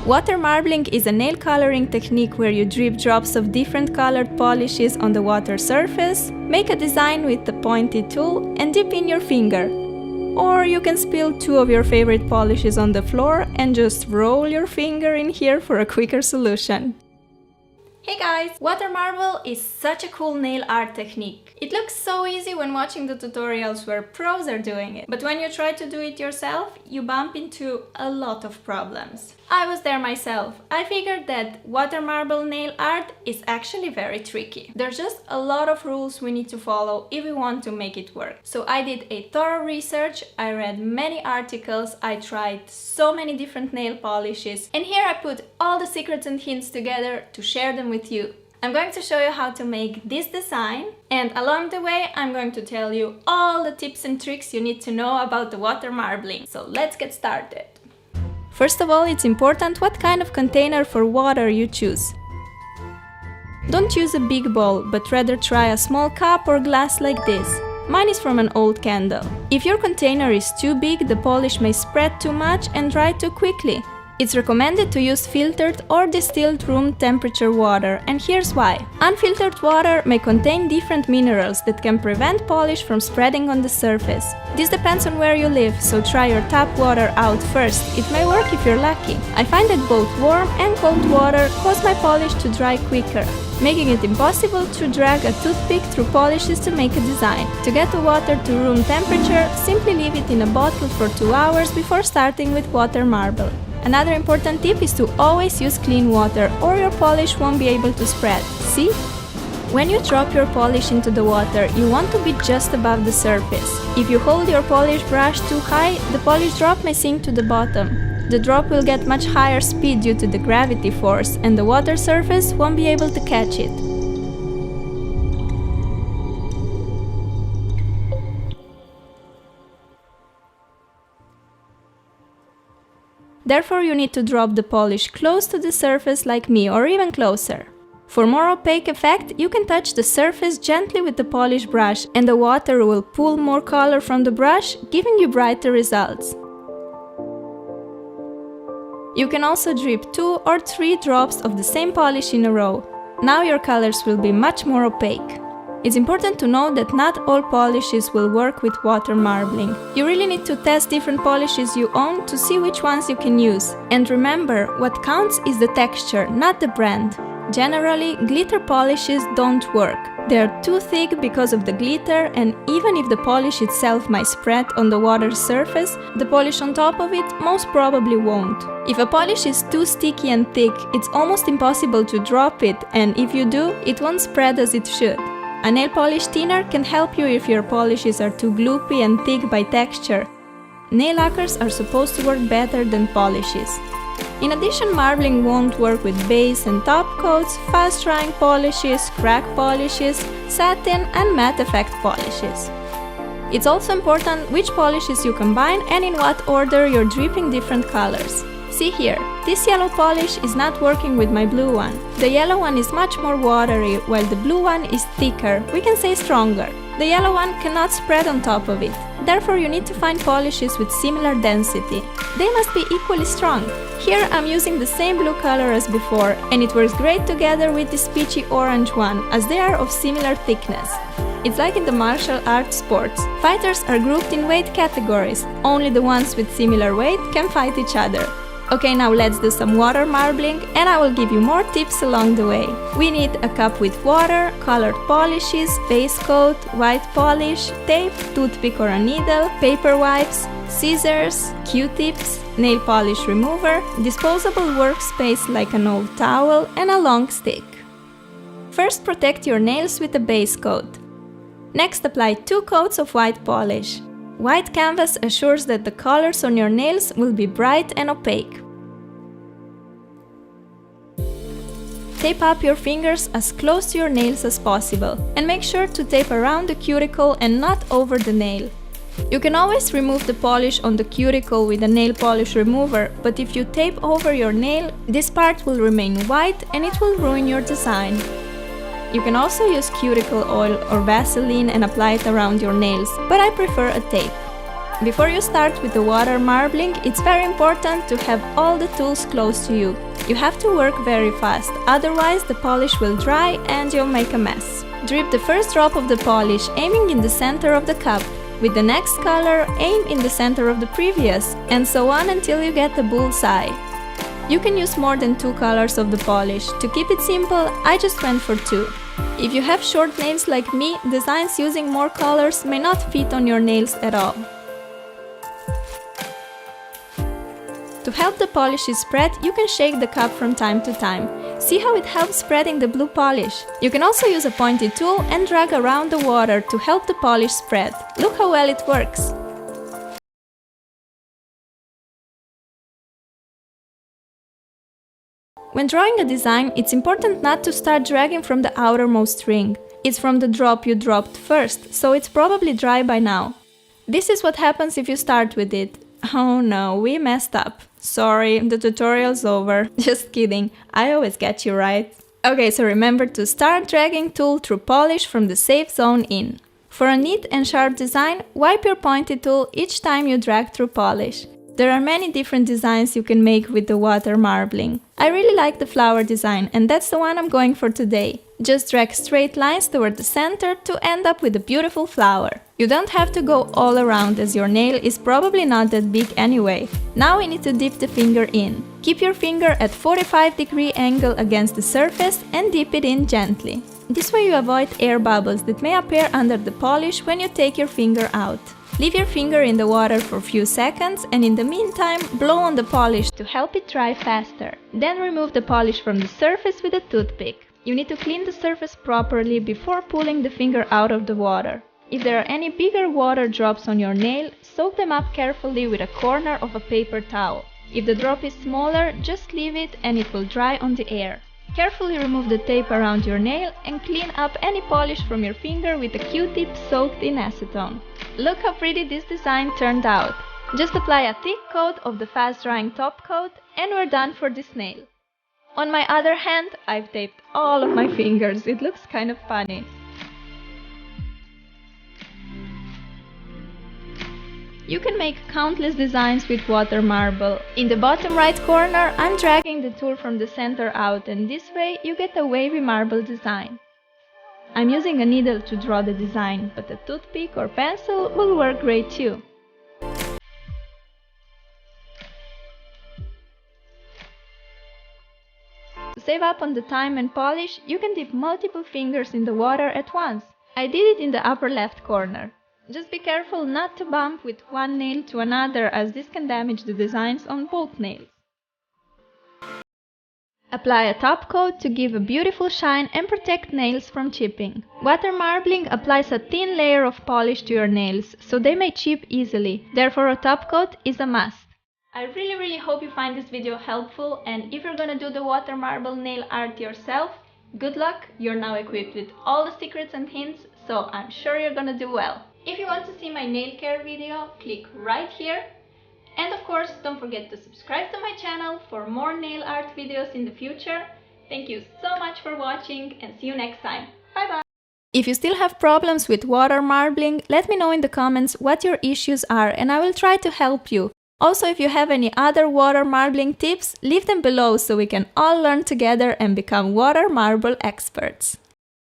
Water marbling is a nail coloring technique where you drip drops of different colored polishes on the water surface, make a design with the pointy tool, and dip in your finger. Or you can spill 2 of your favorite polishes on the floor and just roll your finger in here for a quicker solution. Hey guys! Water marble is such a cool nail art technique. It looks so easy when watching the tutorials where pros are doing it, but when you try to do it yourself, you bump into a lot of problems. I was there myself. I figured that water marble nail art is actually very tricky. There's just a lot of rules we need to follow if we want to make it work. So I did a thorough research, I read many articles, I tried so many different nail polishes, and here I put all the secrets and hints together to share them with you. I'm going to show you how to make this design, and along the way I'm going to tell you all the tips and tricks you need to know about the water marbling. So let's get started. First of all, it's important what kind of container for water you choose. Don't use a big bowl, but rather try a small cup or glass like this. Mine is from an old candle. If your container is too big, the polish may spread too much and dry too quickly. It's recommended to use filtered or distilled room temperature water, and here's why. Unfiltered water may contain different minerals that can prevent polish from spreading on the surface. This depends on where you live, so try your tap water out first. It may work if you're lucky. I find that both warm and cold water cause my polish to dry quicker, making it impossible to drag a toothpick through polishes to make a design. To get the water to room temperature, simply leave it in a bottle for 2 hours before starting with water marble. Another important tip is to always use clean water or your polish won't be able to spread. See? When you drop your polish into the water, you want to be just above the surface. If you hold your polish brush too high, the polish drop may sink to the bottom. The drop will get much higher speed due to the gravity force, and the water surface won't be able to catch it. Therefore, you need to drop the polish close to the surface like me, or even closer. For more opaque effect, you can touch the surface gently with the polish brush, and the water will pull more color from the brush, giving you brighter results. You can also drip 2 or 3 drops of the same polish in a row. Now your colors will be much more opaque. It's important to know that not all polishes will work with water marbling. You really need to test different polishes you own to see which ones you can use. And remember, what counts is the texture, not the brand. Generally, glitter polishes don't work. They are too thick because of the glitter, and even if the polish itself might spread on the water's surface, the polish on top of it most probably won't. If a polish is too sticky and thick, it's almost impossible to drop it, and if you do, it won't spread as it should. A nail polish thinner can help you if your polishes are too gloopy and thick by texture. Nail lacquers are supposed to work better than polishes. In addition, marbling won't work with base and top coats, fast-drying polishes, crack polishes, satin and matte effect polishes. It's also important which polishes you combine and in what order you're dripping different colors. See here, this yellow polish is not working with my blue one. The yellow one is much more watery, while the blue one is thicker, we can say stronger. The yellow one cannot spread on top of it. Therefore, you need to find polishes with similar density. They must be equally strong. Here I'm using the same blue color as before, and it works great together with this peachy orange one, as they are of similar thickness. It's like in the martial arts sports. Fighters are grouped in weight categories. Only the ones with similar weight can fight each other. Okay, now let's do some water marbling, and I will give you more tips along the way. We need a cup with water, colored polishes, base coat, white polish, tape, toothpick or a needle, paper wipes, scissors, Q-tips, nail polish remover, disposable workspace like an old towel, and a long stick. First, protect your nails with a base coat. Next, apply 2 coats of white polish. White canvas assures that the colors on your nails will be bright and opaque. Tape up your fingers as close to your nails as possible, and make sure to tape around the cuticle and not over the nail. You can always remove the polish on the cuticle with a nail polish remover, but if you tape over your nail, this part will remain white and it will ruin your design. You can also use cuticle oil or Vaseline and apply it around your nails, but I prefer a tape. Before you start with the water marbling, it's very important to have all the tools close to you. You have to work very fast, otherwise the polish will dry and you'll make a mess. Drip the first drop of the polish, aiming in the center of the cup. With the next color, aim in the center of the previous, and so on until you get the bullseye. You can use more than 2 colors of the polish. To keep it simple, I just went for 2. If you have short nails like me, designs using more colors may not fit on your nails at all. To help the polish spread, you can shake the cup from time to time. See how it helps spreading the blue polish? You can also use a pointy tool and drag around the water to help the polish spread. Look how well it works! When drawing a design, it's important not to start dragging from the outermost ring. It's from the drop you dropped first, so it's probably dry by now. This is what happens if you start with it. Oh no, we messed up. Sorry, the tutorial's over. Just kidding, I always get you right. Okay, so remember to start dragging tool through polish from the safe zone in. For a neat and sharp design, wipe your pointy tool each time you drag through polish. There are many different designs you can make with the water marbling. I really like the flower design, and that's the one I'm going for today. Just drag straight lines toward the center to end up with a beautiful flower. You don't have to go all around, as your nail is probably not that big anyway. Now we need to dip the finger in. Keep your finger at 45-degree angle against the surface and dip it in gently. This way you avoid air bubbles that may appear under the polish when you take your finger out. Leave your finger in the water for a few seconds, and in the meantime blow on the polish to help it dry faster. Then remove the polish from the surface with a toothpick. You need to clean the surface properly before pulling the finger out of the water. If there are any bigger water drops on your nail, soak them up carefully with a corner of a paper towel. If the drop is smaller, just leave it and it will dry on the air. Carefully remove the tape around your nail and clean up any polish from your finger with a Q-tip soaked in acetone. Look how pretty this design turned out. Just apply a thick coat of the fast-drying top coat and we're done for this nail. On my other hand, I've taped all of my fingers. It looks kind of funny. You can make countless designs with water marble. In the bottom right corner, I'm dragging the tool from the center out, and this way you get a wavy marble design. I'm using a needle to draw the design, but a toothpick or pencil will work great too. To save up on the time and polish, you can dip multiple fingers in the water at once. I did it in the upper left corner. Just be careful not to bump with one nail to another, as this can damage the designs on both nails. Apply a top coat to give a beautiful shine and protect nails from chipping. Water marbling applies a thin layer of polish to your nails, so they may chip easily. Therefore, a top coat is a must. I really hope you find this video helpful, and if you're gonna do the water marble nail art yourself, good luck! You're now equipped with all the secrets and hints, so I'm sure you're gonna do well. If you want to see my nail care video, click right here. And of course, don't forget to subscribe to my channel for more nail art videos in the future. Thank you so much for watching, and see you next time. Bye bye! If you still have problems with water marbling, let me know in the comments what your issues are and I will try to help you. Also, if you have any other water marbling tips, leave them below so we can all learn together and become water marble experts.